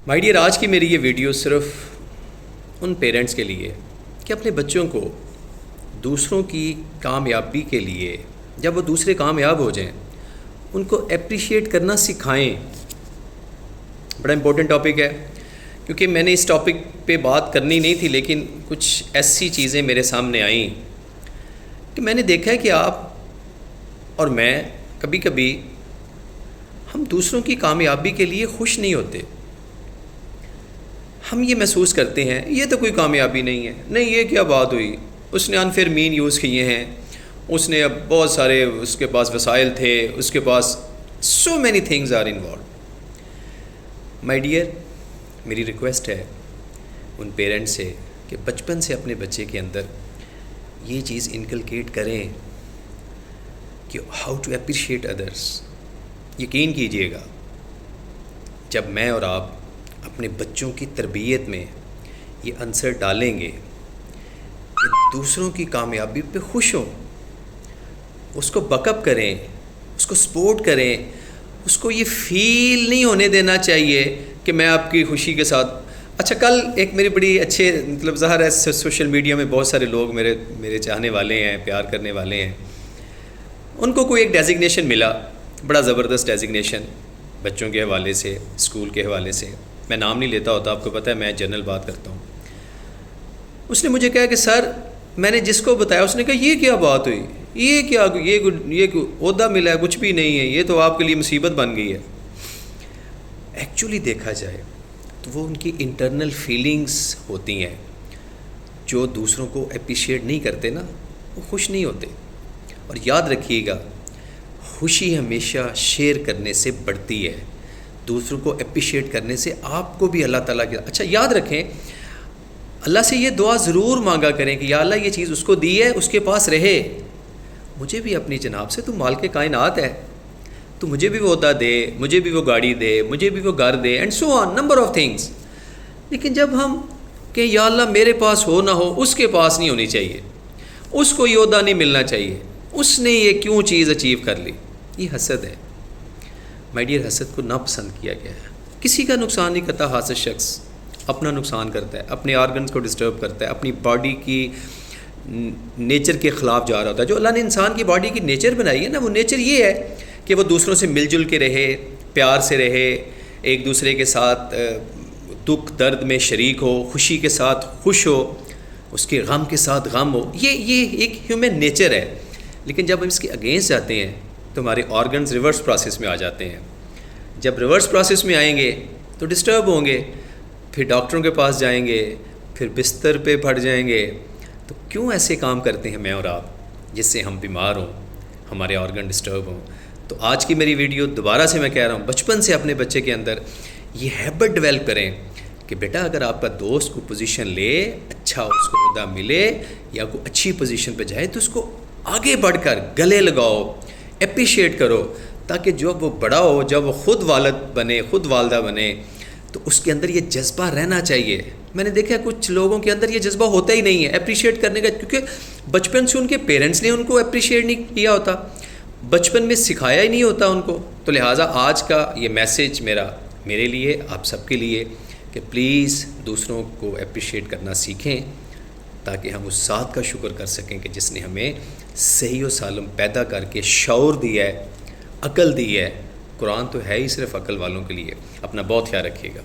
My dear, آج کی میری یہ ویڈیو صرف ان پیرنٹس کے لیے کہ اپنے بچوں کو دوسروں کی کامیابی کے لیے جب وہ دوسرے کامیاب ہو جائیں ان کو اپریشیٹ کرنا سکھائیں۔ بڑا امپورٹنٹ ٹاپک ہے، کیونکہ میں نے اس ٹاپک پہ بات کرنی نہیں تھی، لیکن کچھ ایسی چیزیں میرے سامنے آئیں کہ میں نے دیکھا ہے کہ آپ اور میں کبھی کبھی ہم دوسروں کی کامیابی کے لیے خوش نہیں ہوتے۔ ہم یہ محسوس کرتے ہیں یہ تو کوئی کامیابی نہیں ہے، نہیں یہ کیا بات ہوئی، اس نے انفیئر مین یوز کیے ہیں، اس نے اب بہت سارے اس کے پاس وسائل تھے، اس کے پاس so many things are involved. My dear, میری ریکویسٹ ہے ان پیرنٹس سے کہ بچپن سے اپنے بچے کے اندر یہ چیز انکلکیٹ کریں کہ ہاؤ ٹو اپریشیٹ ادرس۔ یقین کیجئے گا جب میں اور آپ اپنے بچوں کی تربیت میں یہ عنصر ڈالیں گے کہ دوسروں کی کامیابی پہ خوش ہوں، اس کو بیک اپ کریں، اس کو سپورٹ کریں، اس کو یہ فیل نہیں ہونے دینا چاہیے کہ میں آپ کی خوشی کے ساتھ۔ اچھا، کل ایک میری بڑی اچھے ظاہر ہے سوشل میڈیا میں بہت سارے لوگ میرے چاہنے والے ہیں، پیار کرنے والے ہیں، ان کو کوئی ایک ڈیزگنیشن ملا، بڑا زبردست ڈیزگنیشن بچوں کے حوالے سے، اسکول کے حوالے سے۔ میں نام نہیں لیتا ہوتا، آپ کو پتہ ہے میں جنرل بات کرتا ہوں۔ اس نے مجھے کہا کہ سر، میں نے جس کو بتایا اس نے کہا یہ کیا بات ہوئی، یہ عہدہ ملا ہے، کچھ بھی نہیں ہے، یہ تو آپ کے لیے مصیبت بن گئی ہے۔ ایکچولی دیکھا جائے تو وہ ان کی انٹرنل فیلنگز ہوتی ہیں، جو دوسروں کو اپریشیٹ نہیں کرتے نا، وہ خوش نہیں ہوتے۔ اور یاد رکھیے گا، خوشی ہمیشہ شیئر کرنے سے بڑھتی ہے، دوسروں کو اپریشیٹ کرنے سے۔ آپ کو بھی اللہ تعالیٰ کے اچھا یاد رکھیں، اللہ سے یہ دعا ضرور مانگا کریں کہ یا اللہ یہ چیز اس کو دی ہے، اس کے پاس رہے، مجھے بھی اپنی جناب سے تو مال کے کائنات ہے، تو مجھے بھی وہ عہدہ دے، مجھے بھی وہ گاڑی دے، مجھے بھی وہ گھر دے، and so on number of things. لیکن جب ہم کہ یا اللہ میرے پاس ہو نہ ہو، اس کے پاس نہیں ہونی چاہیے، اس کو یہ عہدہ نہیں ملنا چاہیے، اس نے یہ کیوں چیز اچیو کر لی، یہ حسد ہے۔ مائی ڈیئر، حسد کو ناپسند کیا گیا ہے۔ کسی کا نقصان نہیں کرتا حاسد شخص، اپنا نقصان کرتا ہے، اپنے آرگنز کو ڈسٹرب کرتا ہے، اپنی باڈی کی نیچر کے خلاف جا رہا ہوتا ہے۔ جو اللہ نے انسان کی باڈی کی نیچر بنائی ہے نا، وہ نیچر یہ ہے کہ وہ دوسروں سے مل جل کے رہے، پیار سے رہے، ایک دوسرے کے ساتھ دکھ درد میں شریک ہو، خوشی کے ساتھ خوش ہو، اس کے غم کے ساتھ غم ہو۔ یہ ایک ہیومن نیچر ہے۔ لیکن جب ہم اس کے اگینسٹ جاتے ہیں تو ہمارے آرگنز ریورس پروسیس میں آ جاتے ہیں۔ جب ریورس پروسیس میں آئیں گے تو ڈسٹرب ہوں گے، پھر ڈاکٹروں کے پاس جائیں گے، پھر بستر پہ پڑ جائیں گے۔ تو کیوں ایسے کام کرتے ہیں میں اور آپ، جس سے ہم بیمار ہوں، ہمارے آرگن ڈسٹرب ہوں؟ تو آج کی میری ویڈیو دوبارہ سے میں کہہ رہا ہوں، بچپن سے اپنے بچے کے اندر یہ ہیبٹ ڈیولپ کریں کہ بیٹا اگر آپ کا دوست کو پوزیشن لے، اچھا اس کو عہدہ ملے یا کوئی اچھی پوزیشن پہ جائے، تو اس کو آگے بڑھ کر گلے لگاؤ، اپریشیٹ کرو، تاکہ جب وہ بڑا ہو، جب وہ خود والد بنے، خود والدہ بنے، تو اس کے اندر یہ جذبہ رہنا چاہیے۔ میں نے دیکھا کچھ لوگوں کے اندر یہ جذبہ ہوتا ہی نہیں ہے اپریشیٹ کرنے کا، کیونکہ بچپن سے ان کے پیرنٹس نے ان کو اپریشیٹ نہیں کیا ہوتا، بچپن میں سکھایا ہی نہیں ہوتا ان کو۔ تو لہٰذا آج کا یہ میسیج میرے لیے، آپ سب کے لیے، کہ پلیز دوسروں کو اپریشیٹ کرنا سیکھیں، تاکہ ہم اس ذات کا شکر کر سکیں کہ جس نے ہمیں صحیح و سالم پیدا کر کے شعور دیا ہے، عقل دی ہے۔ قرآن تو ہے ہی صرف عقل والوں کے لیے۔ اپنا بہت خیال رکھیے گا۔